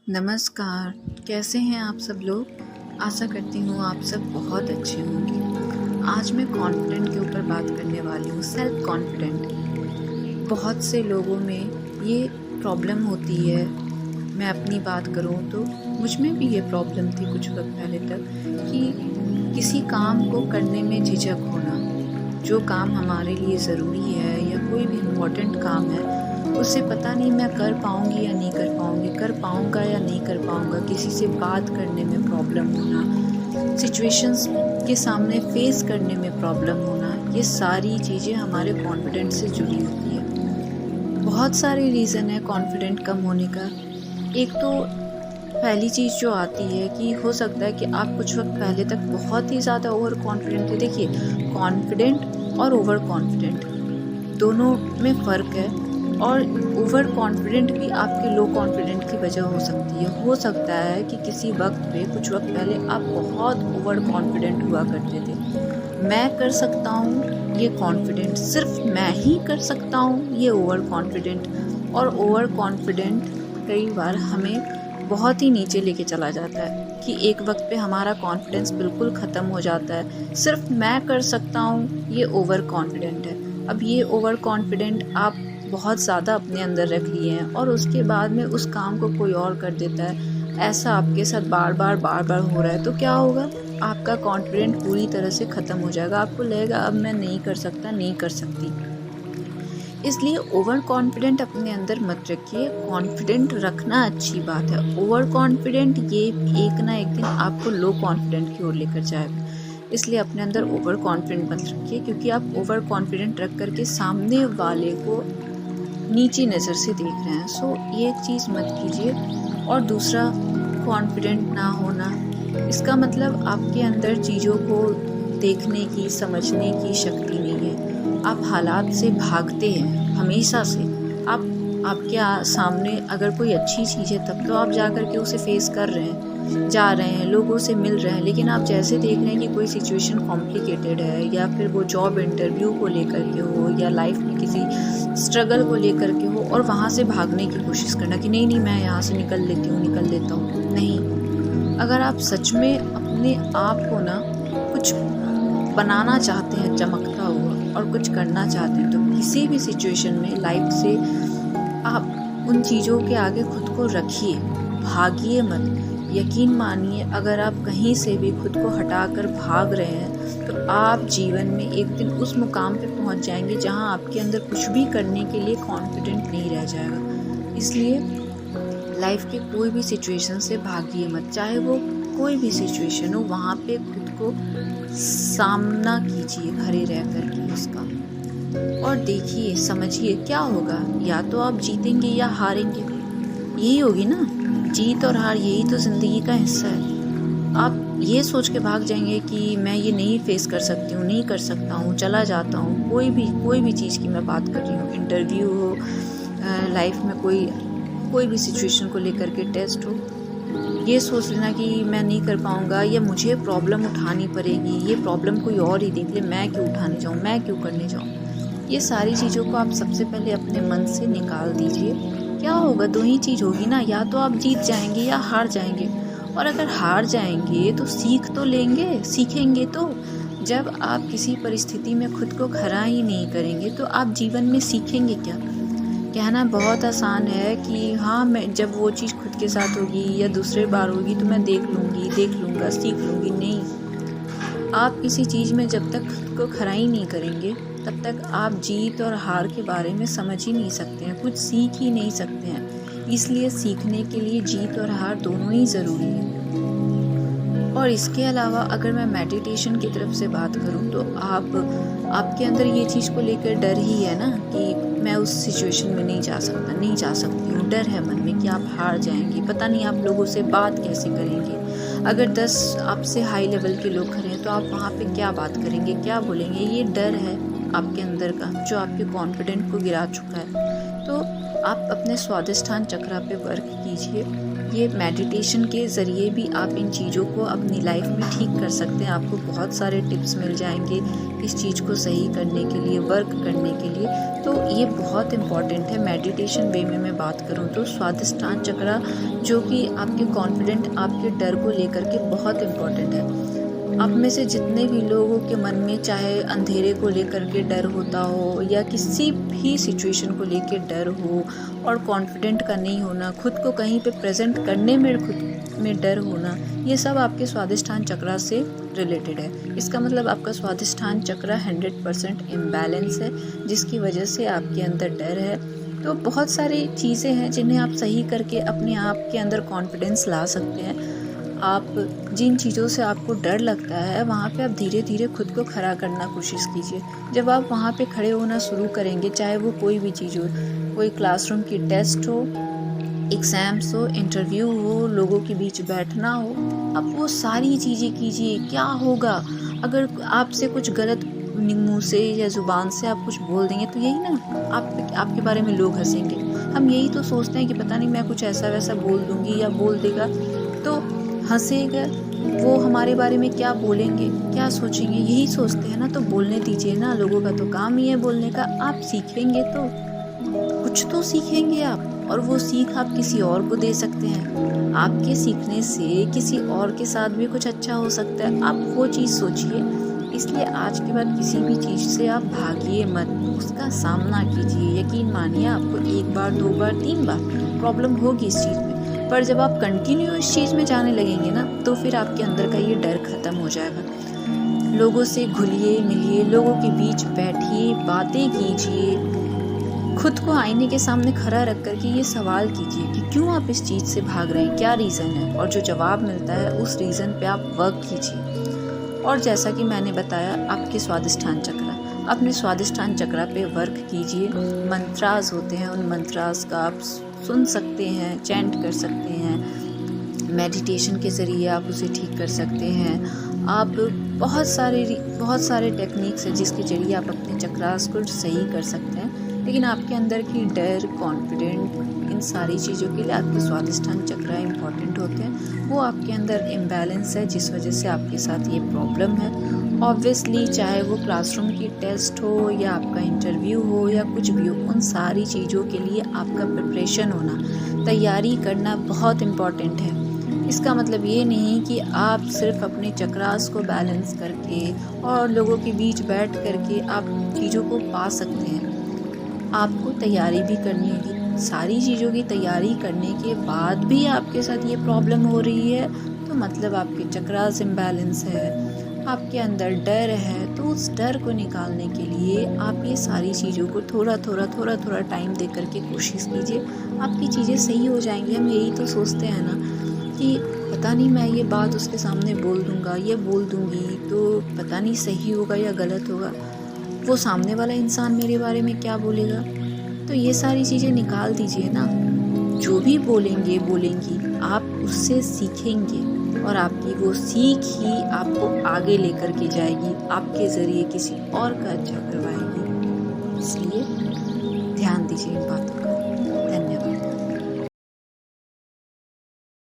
नमस्कार, कैसे हैं आप सब लोग? आशा करती हूँ आप सब बहुत अच्छे होंगे। आज मैं कॉन्फिडेंट के ऊपर बात करने वाली हूँ, सेल्फ कॉन्फिडेंट। बहुत से लोगों में ये प्रॉब्लम होती है। मैं अपनी बात करूँ तो मुझ में भी ये प्रॉब्लम थी कुछ वक़्त पहले तक कि किसी काम को करने में झिझक होना। जो काम हमारे लिए ज़रूरी है या कोई भी इम्पोर्टेंट काम है, उसे पता नहीं मैं कर पाऊँगी या नहीं कर पाऊँगी, कर पाऊँगा या नहीं कर पाऊँगा, किसी से बात करने में प्रॉब्लम होना, सिचुएशंस के सामने फेस करने में प्रॉब्लम होना, ये सारी चीज़ें हमारे कॉन्फिडेंस से जुड़ी होती है। बहुत सारे रीज़न है कॉन्फिडेंट कम होने का। एक तो पहली चीज़ जो आती है कि हो सकता है कि आप कुछ वक़्त पहले तक बहुत ही ज़्यादा ओवर कॉन्फिडेंट थे। देखिए, कॉन्फिडेंट और ओवर कॉन्फिडेंट दोनों में फ़र्क है और ओवर कॉन्फिडेंट भी आपके लो कॉन्फिडेंट की वजह हो सकती है। हो सकता है कि किसी वक़्त पे कुछ वक़्त पहले आप बहुत ओवर कॉन्फिडेंट हुआ करते थे। मैं कर सकता हूँ, ये कॉन्फिडेंट, सिर्फ़ मैं ही कर सकता हूँ, ये ओवर कॉन्फिडेंट। और ओवर कॉन्फिडेंट कई बार हमें बहुत ही नीचे लेके चला जाता है कि एक वक़्त पे हमारा कॉन्फिडेंस बिल्कुल ख़त्म हो जाता है। सिर्फ़ मैं कर सकता हूँ, ये ओवर कॉन्फिडेंट है। अब ये ओवर कॉन्फिडेंट आप बहुत ज़्यादा अपने अंदर रख लिए हैं और उसके बाद में उस काम को कोई और कर देता है। ऐसा आपके साथ बार-बार हो रहा है तो क्या होगा? आपका कॉन्फिडेंट पूरी तरह से ख़त्म हो जाएगा। आपको लगेगा अब मैं नहीं कर सकता, नहीं कर सकती। इसलिए ओवर कॉन्फिडेंट अपने अंदर मत रखिए। कॉन्फिडेंट रखना अच्छी बात है। ओवर कॉन्फिडेंट ये एक ना एक दिन आपको लो कॉन्फिडेंट की ओर लेकर जाएगा। इसलिए अपने अंदर ओवर कॉन्फिडेंट मत रखिए, क्योंकि आप ओवर कॉन्फिडेंट रख कर के सामने वाले को नीची नज़र से देख रहे हैं। सो ये चीज़ मत कीजिए। और दूसरा, कॉन्फिडेंट ना होना, इसका मतलब आपके अंदर चीज़ों को देखने की, समझने की शक्ति नहीं है। आप हालात से भागते हैं हमेशा से। आप आपके सामने अगर कोई अच्छी चीज़ है तब तो आप जा कर के उसे फेस कर रहे हैं, जा रहे हैं, लोगों से मिल रहे हैं। लेकिन आप जैसे देख रहे हैं कि कोई सिचुएशन कॉम्प्लिकेटेड है या फिर वो जॉब इंटरव्यू को लेकर के हो या लाइफ में किसी स्ट्रगल को लेकर के हो, और वहाँ से भागने की कोशिश करना कि नहीं मैं यहाँ से निकल लेता हूँ। नहीं, अगर आप सच में अपने आप को ना कुछ बनाना चाहते हैं चमकता हुआ और कुछ करना चाहते हैं, तो किसी भी सिचुएशन में लाइफ से आप उन चीज़ों के आगे खुद को रखिए, भागिए मत। यकीन मानिए, अगर आप कहीं से भी खुद को हटाकर भाग रहे हैं तो आप जीवन में एक दिन उस मुकाम पे पहुंच जाएंगे जहां आपके अंदर कुछ भी करने के लिए कॉन्फिडेंट नहीं रह जाएगा। इसलिए लाइफ के कोई भी सिचुएशन से भागिए मत, चाहे वो कोई भी सिचुएशन हो, वहाँ पे खुद को सामना कीजिए खड़े रह कर के उसका, और देखिए, समझिए क्या होगा। या तो आप जीतेंगे या हारेंगे, यही होगी ना। जीत और हार यही तो ज़िंदगी का हिस्सा है। आप ये सोच के भाग जाएंगे कि मैं ये नहीं फेस कर सकती हूँ, नहीं कर सकता हूँ, चला जाता हूँ। कोई भी चीज़ की मैं बात कर रही हूँ, इंटरव्यू हो, लाइफ में कोई भी सिचुएशन को लेकर के टेस्ट हो, ये सोच लेना कि मैं नहीं कर पाऊँगा या मुझे प्रॉब्लम उठानी पड़ेगी, ये प्रॉब्लम कोई और ही देख ले, मैं क्यों उठाने जाऊँ, मैं क्यों करने जाऊँ। ये सारी चीज़ों को आप सबसे पहले अपने मन से निकाल दीजिए। क्या होगा? दो ही चीज़ होगी ना, या तो आप जीत जाएंगे या हार जाएंगे। और अगर हार जाएंगे तो सीख तो लेंगे, सीखेंगे तो। जब आप किसी परिस्थिति में खुद को खड़ा ही नहीं करेंगे तो आप जीवन में सीखेंगे क्या? कहना बहुत आसान है कि हाँ, मैं जब वो चीज़ खुद के साथ होगी या दूसरे बार होगी तो मैं देख लूँगा, सीख लूँगी। नहीं, आप किसी चीज़ में जब तक खुद को खड़ा ही नहीं करेंगे तब तक आप जीत और हार के बारे में समझ ही नहीं सकते हैं, कुछ सीख ही नहीं सकते हैं। इसलिए सीखने के लिए जीत और हार दोनों ही ज़रूरी है। और इसके अलावा अगर मैं मेडिटेशन की तरफ से बात करूं तो आपके अंदर ये चीज़ को लेकर डर ही है ना कि मैं उस सिचुएशन में नहीं जा सकती हूँ। डर है मन में कि आप हार जाएंगे, पता नहीं आप लोगों से बात कैसे करेंगे। अगर 10 आपसे हाई लेवल के लोग खड़े हैं तो आप वहाँ पे क्या बात करेंगे, क्या बोलेंगे। ये डर है आपके अंदर का जो आपके कॉन्फिडेंट को गिरा चुका है। तो आप अपने स्वादिष्ठान चक्रा पे वर्क कीजिए। ये मेडिटेशन के ज़रिए भी आप इन चीज़ों को अपनी लाइफ में ठीक कर सकते हैं। आपको बहुत सारे टिप्स मिल जाएंगे इस चीज़ को सही करने के लिए, वर्क करने के लिए। तो ये बहुत इम्पॉर्टेंट है। मेडिटेशन वे में मैं बात करूँ तो स्वादिष्ठान चक्रा, जो कि आपके कॉन्फिडेंट, आपके डर को लेकर के बहुत इम्पॉर्टेंट है। आप में से जितने भी लोगों के मन में चाहे अंधेरे को लेकर के डर होता हो या किसी भी सिचुएशन को लेकर डर हो और कॉन्फिडेंट का नहीं होना, खुद को कहीं पे प्रेजेंट करने में खुद में डर होना, ये सब आपके स्वादिष्ठान चक्रा से रिलेटेड है। इसका मतलब आपका स्वादिष्ठान चक्रा 100% इम्बैलेंस है, जिसकी वजह से आपके अंदर डर है। तो बहुत सारी चीज़ें हैं जिन्हें आप सही करके अपने आप के अंदर कॉन्फिडेंस ला सकते हैं। आप जिन चीज़ों से आपको डर लगता है वहाँ पे आप धीरे धीरे खुद को खड़ा करना कोशिश कीजिए। जब आप वहाँ पे खड़े होना शुरू करेंगे, चाहे वो कोई भी चीज़ हो, कोई क्लासरूम की टेस्ट हो, एग्ज़ाम्स हो, इंटरव्यू हो, लोगों के बीच बैठना हो, आप वो सारी चीज़ें कीजिए। क्या होगा अगर आपसे कुछ गलत मुँह से या ज़ुबान से आप कुछ बोल देंगे, तो यही ना आपके बारे में लोग हंसेंगे। हम यही तो सोचते हैं कि पता नहीं मैं कुछ ऐसा वैसा बोल दूँगी या बोल देगा तो हंसेगा, वो हमारे बारे में क्या बोलेंगे, क्या सोचेंगे, यही सोचते हैं ना। तो बोलने दीजिए ना, लोगों का तो काम ही है बोलने का। आप सीखेंगे तो कुछ तो सीखेंगे आप, और वो सीख आप किसी और को दे सकते हैं। आपके सीखने से किसी और के साथ भी कुछ अच्छा हो सकता है, आप वो चीज़ सोचिए। इसलिए आज के बाद किसी भी चीज़ से आप भागिए मत, उसका सामना कीजिए। यकीन मानिए आपको 1 बार 2 बार 3 बार प्रॉब्लम होगी इस चीज़ में, पर जब आप कंटिन्यू इस चीज़ में जाने लगेंगे ना, तो फिर आपके अंदर का ये डर ख़त्म हो जाएगा। लोगों से घुलिए मिलिए, लोगों के बीच बैठिए, बातें कीजिए, खुद को आईने के सामने खड़ा रख कर के ये सवाल कीजिए कि क्यों आप इस चीज़ से भाग रहे हैं, क्या रीज़न है, और जो जवाब मिलता है उस रीज़न पे आप वर्क कीजिए। और जैसा कि मैंने बताया, आपके स्वादिष्ठान चक्रा, अपने स्वादिष्ठान चक्रा पे वर्क कीजिए। मंत्रास होते हैं, उन मंत्रास का आप सुन सकते हैं, चैंट कर सकते हैं, मेडिटेशन के ज़रिए आप उसे ठीक कर सकते हैं। आप बहुत सारे टेक्निक्स हैं जिसके ज़रिए आप अपने चक्रास को सही कर सकते हैं। लेकिन आपके अंदर की डर, कॉन्फिडेंट, इन सारी चीज़ों के लिए आपके स्वादिष्ठान चक्रा इम्पॉर्टेंट होते हैं। वो आपके अंदर इम्बैलेंस है, जिस वजह से आपके साथ ये प्रॉब्लम है। ऑब्वियसली चाहे वो क्लासरूम की टेस्ट हो या आपका इंटरव्यू हो या कुछ भी हो, उन सारी चीज़ों के लिए आपका प्रिपरेशन होना, तैयारी करना बहुत इम्पॉर्टेंट है। इसका मतलब ये नहीं कि आप सिर्फ अपने चक्रास को बैलेंस करके और लोगों के बीच बैठ करके आप चीज़ों को पा सकते हैं। आपको तैयारी भी करनी होगी। सारी चीज़ों की तैयारी करने के बाद भी आपके साथ ये प्रॉब्लम हो रही है, तो मतलब आपके चक्रास इम्बैलेंस है, आपके अंदर डर है। तो उस डर को निकालने के लिए आप ये सारी चीज़ों को थोड़ा थोड़ा टाइम दे करके कोशिश कीजिए। आपकी चीज़ें सही हो जाएंगी। हम यही तो सोचते हैं ना कि पता नहीं मैं ये बात उसके सामने बोल दूँगा या बोल दूँगी तो पता नहीं सही होगा या गलत होगा, वो सामने वाला इंसान मेरे बारे में क्या बोलेगा। तो ये सारी चीज़ें निकाल दीजिए ना। जो भी बोलेंगे बोलेंगी, आप उससे सीखेंगे और आपकी वो सीख ही आपको आगे लेकर के जाएगी, आपके ज़रिए किसी और का अच्छा करवाएगी। इसलिए ध्यान दीजिए इन बातों का।